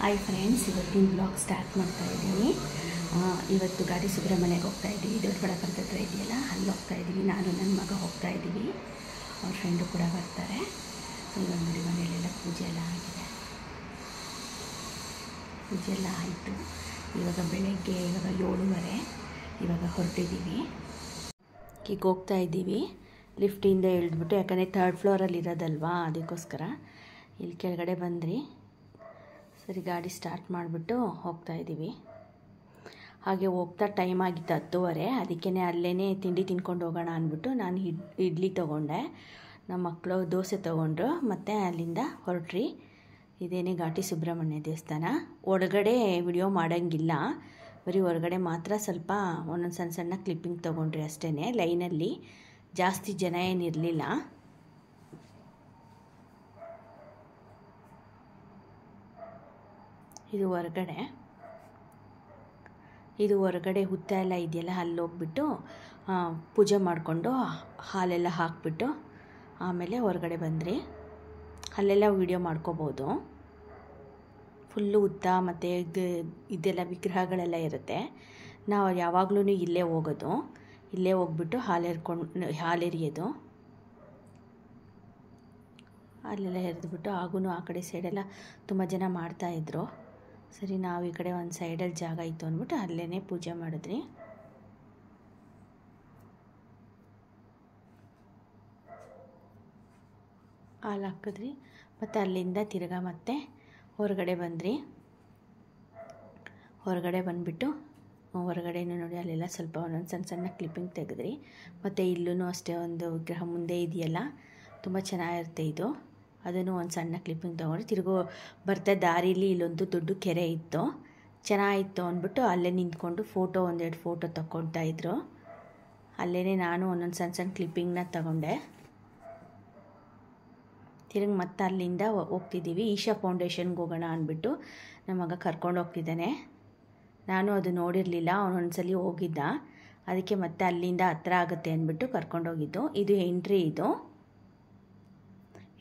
Hi friends, ಇವತ್ತಿನ blog start ಮಾಡ್ತಾ ಇದ್ದೀನಿ. ಇವತ್ತು ಗಾಡಿ ಸುಬ್ರಹ್ಮಣ್ಯಕ್ಕೆ ಹೋಗ್ತಾ ಇದ್ದೀವಿ. ದೊಡ್ಡಬಡ ಹತ್ರ ಇದೆಯಲ್ಲ, ಅಲ್ಲಿ ಹೋಗ್ತಾ ಇದ್ದೀವಿ. ನಾನು ನನ್ನ ಮಗ ಹೋಗ್ತಾ ಇದ್ದೀವಿ. ಅವ್ರ ಫ್ರೆಂಡು ಕೂಡ ಬರ್ತಾರೆ. ಇವಾಗ ನೋಡಿ, ಮನೆಯಲ್ಲೆಲ್ಲ ಪೂಜೆ ಎಲ್ಲ ಆಗಿದೆ. ಪೂಜೆ ಎಲ್ಲ ಆಯಿತು. ಇವಾಗ ಬೆಳಗ್ಗೆ 7:30 ಇವಾಗ ಹೊರಟಿದ್ದೀವಿ. ಈಗ ಹೋಗ್ತಾ ಇದ್ದೀವಿ. ಲಿಫ್ಟಿಂದ ಇಳಿದ್ಬಿಟ್ಟು, ಯಾಕಂದರೆ 3rd ಫ್ಲೋರಲ್ಲಿ ಇರೋದಲ್ವಾ, ಅದಕ್ಕೋಸ್ಕರ ಇಲ್ಲಿ ಕೆಳಗಡೆ ಬಂದ್ರಿ. ಸರಿ, ಗಾಡಿ ಸ್ಟಾರ್ಟ್ ಮಾಡಿಬಿಟ್ಟು ಹೋಗ್ತಾ ಇದ್ದೀವಿ. ಹಾಗೆ ಹೋಗ್ತಾ ಟೈಮ್ ಆಗಿತ್ತು 10:30. ಅದಕ್ಕೇ ಅಲ್ಲೇ ತಿಂಡಿ ತಿನ್ಕೊಂಡು ಹೋಗೋಣ ಅಂದ್ಬಿಟ್ಟು ನಾನು ಇಡ್ಲಿ ತೊಗೊಂಡೆ. ನಮ್ಮ ಮಕ್ಕಳು ದೋಸೆ ತೊಗೊಂಡ್ರು. ಮತ್ತು ಅಲ್ಲಿಂದ ಹೊರಟ್ರಿ. ಇದೇನೇ ಘಾಟಿ ಸುಬ್ರಹ್ಮಣ್ಯ ದೇವಸ್ಥಾನ. ಒಳಗಡೆ ವಿಡಿಯೋ ಮಾಡೋಂಗಿಲ್ಲ, ಬರೀ ಹೊರಗಡೆ ಮಾತ್ರ ಸ್ವಲ್ಪ ಒಂದೊಂದು ಸಣ್ಣ ಸಣ್ಣ ಕ್ಲಿಪ್ಪಿಂಗ್ ತೊಗೊಂಡ್ರಿ ಅಷ್ಟೇ. ಲೈನಲ್ಲಿ ಜಾಸ್ತಿ ಜನ ಏನಿರಲಿಲ್ಲ. ಇದು ಹೊರಗಡೆ ಹುತ್ತ ಎಲ್ಲ ಇದೆಯಲ್ಲ, ಅಲ್ಲಿ ಹೋಗ್ಬಿಟ್ಟು ಪೂಜೆ ಮಾಡಿಕೊಂಡು ಹಾಲೆಲ್ಲ ಹಾಕ್ಬಿಟ್ಟು ಆಮೇಲೆ ಹೊರಗಡೆ ಬಂದ್ರಿ. ಅಲ್ಲೆಲ್ಲ ವೀಡಿಯೋ ಮಾಡ್ಕೋಬೋದು. ಫುಲ್ಲು ಹುತ್ತ ಮತ್ತು ಇದೆಲ್ಲ ವಿಗ್ರಹಗಳೆಲ್ಲ ಇರುತ್ತೆ. ನಾವು ಯಾವಾಗಲೂ ಇಲ್ಲೇ ಹೋಗೋದು. ಇಲ್ಲೇ ಹೋಗ್ಬಿಟ್ಟು ಹಾಲೆರಿಯೋದು. ಅಲ್ಲೆಲ್ಲ ಎರೆದ್ಬಿಟ್ಟು ಆ ಕಡೆ ಸೈಡೆಲ್ಲ ತುಂಬ ಜನ ಮಾಡ್ತಾಯಿದ್ರು. ಸರಿ, ನಾವು ಈ ಕಡೆ ಒಂದು ಸೈಡಲ್ಲಿ ಜಾಗ ಇತ್ತು ಅಂದ್ಬಿಟ್ಟು ಅಲ್ಲೇ ಪೂಜೆ ಮಾಡಿದ್ರಿ. ಹಾಲು ಹಾಕಿದ್ರಿ. ಮತ್ತು ಅಲ್ಲಿಂದ ತಿರ್ಗಾ ಮತ್ತೆ ಹೊರಗಡೆ ಬಂದ್ರಿ. ಹೊರಗಡೆ ಬಂದುಬಿಟ್ಟು ಹೊರಗಡೆನೂ ನೋಡಿ, ಅಲ್ಲೆಲ್ಲ ಸ್ವಲ್ಪ ಒಂದೊಂದು ಸಣ್ಣ ಸಣ್ಣ ಕ್ಲಿಪ್ಪಿಂಗ್ ತೆಗೆದ್ರಿ. ಮತ್ತು ಇಲ್ಲೂ ಅಷ್ಟೇ ಒಂದು ವಿಗ್ರಹ ಮುಂದೆ ಇದೆಯಲ್ಲ, ತುಂಬ ಚೆನ್ನಾಗಿರುತ್ತೆ ಇದು. ಅದನ್ನು ಒಂದು ಸಣ್ಣ ಕ್ಲಿಪ್ಪಿಂಗ್ ತೊಗೊಂಡು ತಿರುಗೋ ಬರ್ತಾ ದಾರಿಲಿ ಇಲ್ಲೊಂದು ದೊಡ್ಡ ಕೆರೆ ಇತ್ತು. ಚೆನ್ನಾಗಿತ್ತು ಅಂದ್ಬಿಟ್ಟು ಅಲ್ಲೇ ನಿಂತ್ಕೊಂಡು ಒಂದೆರಡು ಫೋಟೋ ತಗೊಳ್ತಾಯಿದ್ರು. ಅಲ್ಲೇ ನಾನು ಒಂದೊಂದು ಸಣ್ಣ ಸಣ್ಣ ಕ್ಲಿಪ್ಪಿಂಗ್ನ ತಗೊಂಡೆ. ತಿರುಗಿ ಮತ್ತೆ ಅಲ್ಲಿಂದ ಹೋಗ್ತಿದ್ದೀವಿ. ಈಶಾ ಫೌಂಡೇಶನ್ಗೆ ಹೋಗೋಣ ಅಂದ್ಬಿಟ್ಟು ನಮ್ಮ ಮಗ ಕರ್ಕೊಂಡು ಹೋಗ್ತಿದ್ದಾನೆ. ನಾನು ಅದು ನೋಡಿರಲಿಲ್ಲ, ಅವನೊಂದ್ಸಲಿ ಹೋಗಿದ್ದ. ಅದಕ್ಕೆ ಮತ್ತೆ ಅಲ್ಲಿಂದ ಹತ್ರ ಆಗುತ್ತೆ ಅಂದ್ಬಿಟ್ಟು ಕರ್ಕೊಂಡೋಗಿದ್ದು. ಇದು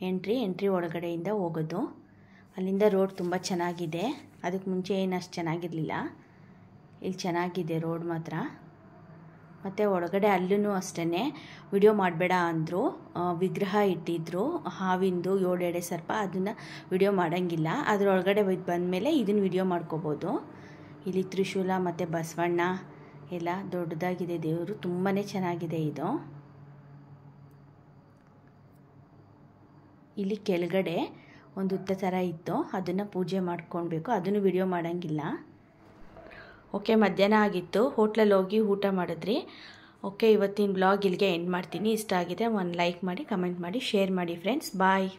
ಎಂಟ್ರಿ ಒಳಗಡೆಯಿಂದ ಹೋಗೋದು. ಅಲ್ಲಿಂದ ರೋಡ್ ತುಂಬ ಚೆನ್ನಾಗಿದೆ. ಅದಕ್ಕೆ ಮುಂಚೆ ಏನು ಅಷ್ಟು ಚೆನ್ನಾಗಿರಲಿಲ್ಲ. ಇಲ್ಲಿ ಚೆನ್ನಾಗಿದೆ ರೋಡ್ ಮಾತ್ರ. ಮತ್ತು ಒಳಗಡೆ ಅಲ್ಲೂ ಅಷ್ಟೇ ವಿಡಿಯೋ ಮಾಡಬೇಡ ಅಂದರು. ವಿಗ್ರಹ ಇಟ್ಟಿದ್ದರು, ಹಾವಿಂದು 7 ಎಡೆ ಸರ್ಪ. ಅದನ್ನು ವಿಡಿಯೋ ಮಾಡೋಂಗಿಲ್ಲ. ಅದರೊಳಗಡೆ ಬಂದಮೇಲೆ ಇದನ್ನು ವಿಡಿಯೋ ಮಾಡ್ಕೋಬೋದು. ಇಲ್ಲಿ ತ್ರಿಶೂಲ ಮತ್ತು ಬಸವಣ್ಣ ಎಲ್ಲ ದೊಡ್ಡದಾಗಿದೆ. ದೇವರು ತುಂಬಾ ಚೆನ್ನಾಗಿದೆ ಇದು. ಇಲ್ಲಿ ಕೆಳಗಡೆ ಒಂದು ಹುತ್ತ ಥರ ಇತ್ತು, ಅದನ್ನು ಪೂಜೆ ಮಾಡ್ಕೊಳ್ಬೇಕು. ಅದನ್ನು ವಿಡಿಯೋ ಮಾಡೋಂಗಿಲ್ಲ. ಓಕೆ, ಮಧ್ಯಾಹ್ನ ಆಗಿತ್ತು. ಹೋಟ್ಲಲ್ಲಿ ಹೋಗಿ ಊಟ ಮಾಡಿದ್ರಿ. ಓಕೆ, ಇವತ್ತಿನ ಬ್ಲಾಗ್ ಇಲ್ಲಿಗೆ ಎಂಡ್ ಮಾಡ್ತೀನಿ. ಇಷ್ಟ ಆಗಿದೆ ಒಂದು ಲೈಕ್ ಮಾಡಿ, ಕಮೆಂಟ್ ಮಾಡಿ, ಶೇರ್ ಮಾಡಿ ಫ್ರೆಂಡ್ಸ್. ಬಾಯ್.